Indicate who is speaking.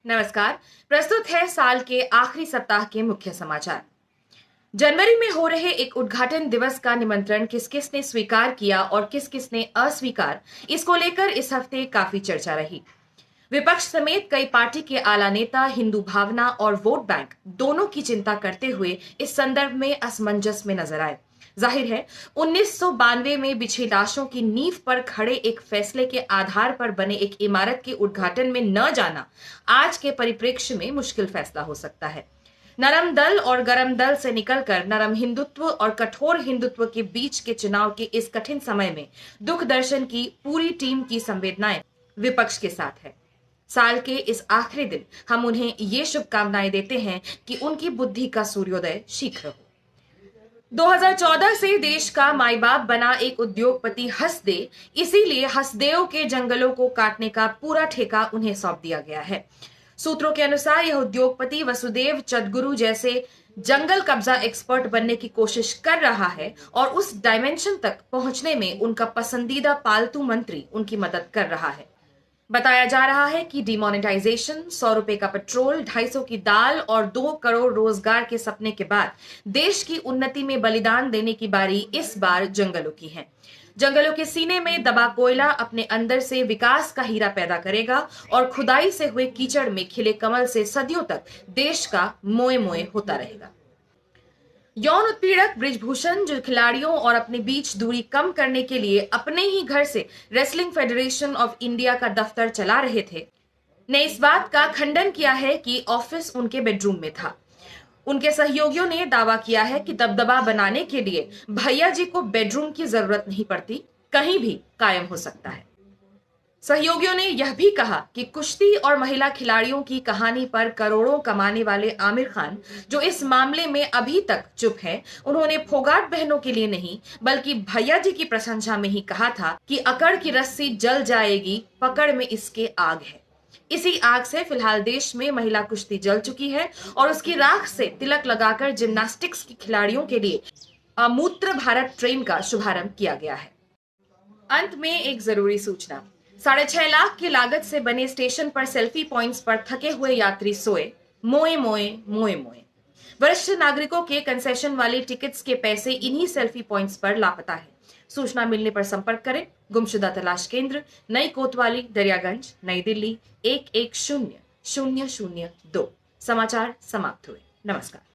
Speaker 1: नमस्कार। प्रस्तुत है साल के आखिरी सप्ताह के मुख्य समाचार। जनवरी में हो रहे एक उद्घाटन दिवस का निमंत्रण किस किस ने स्वीकार किया और किस किस ने अस्वीकार, इसको लेकर इस हफ्ते काफी चर्चा रही। विपक्ष समेत कई पार्टी के आला नेता हिंदू भावना और वोट बैंक दोनों की चिंता करते हुए इस संदर्भ में असमंजस में नजर आए। जाहिर है, 1992 में बिछी लाशों की नींव पर खड़े एक फैसले के आधार पर बने एक इमारत के उद्घाटन में न जाना आज के परिप्रेक्ष्य में मुश्किल फैसला हो सकता है। नरम दल और गरम दल से निकलकर नरम हिंदुत्व और कठोर हिंदुत्व के बीच के चुनाव के इस कठिन समय में दुख दर्शन की पूरी टीम की संवेदनाएं विपक्ष के साथ है। साल के इस आखिरी दिन हम उन्हें ये शुभकामनाएं देते हैं कि उनकी बुद्धि का सूर्योदय शीघ्र हो। 2014 से देश का माई बाप बना एक उद्योगपति हसदे, इसीलिए हसदेव के जंगलों को काटने का पूरा ठेका उन्हें सौंप दिया गया है। सूत्रों के अनुसार यह उद्योगपति वसुदेव चंद्रगुरु जैसे जंगल कब्जा एक्सपर्ट बनने की कोशिश कर रहा है और उस डायमेंशन तक पहुंचने में उनका पसंदीदा पालतू मंत्री उनकी मदद कर रहा है। बताया जा रहा है कि डिमोनेटाइजेशन, 100 रुपए का पेट्रोल, 250 की दाल और 2 करोड़ रोजगार के सपने के बाद देश की उन्नति में बलिदान देने की बारी इस बार जंगलों की है। जंगलों के सीने में दबा कोयला अपने अंदर से विकास का हीरा पैदा करेगा और खुदाई से हुए कीचड़ में खिले कमल से सदियों तक देश का मोए मोए होता रहेगा। यौन उत्पीड़क ब्रिजभूषण, जो खिलाड़ियों और अपने बीच दूरी कम करने के लिए अपने ही घर से रेसलिंग फेडरेशन ऑफ इंडिया का दफ्तर चला रहे थे, ने इस बात का खंडन किया है कि ऑफिस उनके बेडरूम में था। उनके सहयोगियों ने दावा किया है कि दबदबा बनाने के लिए भैया जी को बेडरूम की जरूरत नहीं पड़ती, कहीं भी कायम हो सकता है। सहयोगियों ने यह भी कहा कि कुश्ती और महिला खिलाड़ियों की कहानी पर करोड़ों कमाने वाले आमिर खान, जो इस मामले में अभी तक चुप हैं, उन्होंने फोगाट बहनों के लिए नहीं बल्कि भैया जी की प्रशंसा में ही कहा था कि अकड़ की रस्सी जल जाएगी, पकड़ में इसके आग है। इसी आग से फिलहाल देश में महिला कुश्ती जल चुकी है और उसकी राख से तिलक लगाकर जिम्नास्टिक्स की खिलाड़ियों के लिए अमूत्र भारत ट्रेन का शुभारंभ किया गया है। अंत में एक जरूरी सूचना। 6.5 लाख की लागत से बने स्टेशन पर सेल्फी पॉइंट्स पर थके हुए यात्री सोए, मोए मोए मोए मोए। वरिष्ठ नागरिकों के कंसेशन वाली टिकट्स के पैसे इन्हीं सेल्फी पॉइंट्स पर लापता है। सूचना मिलने पर संपर्क करें। गुमशुदा तलाश केंद्र, नई कोतवाली, दरियागंज, नई दिल्ली 110002। समाचार समाप्त हुए। नमस्कार।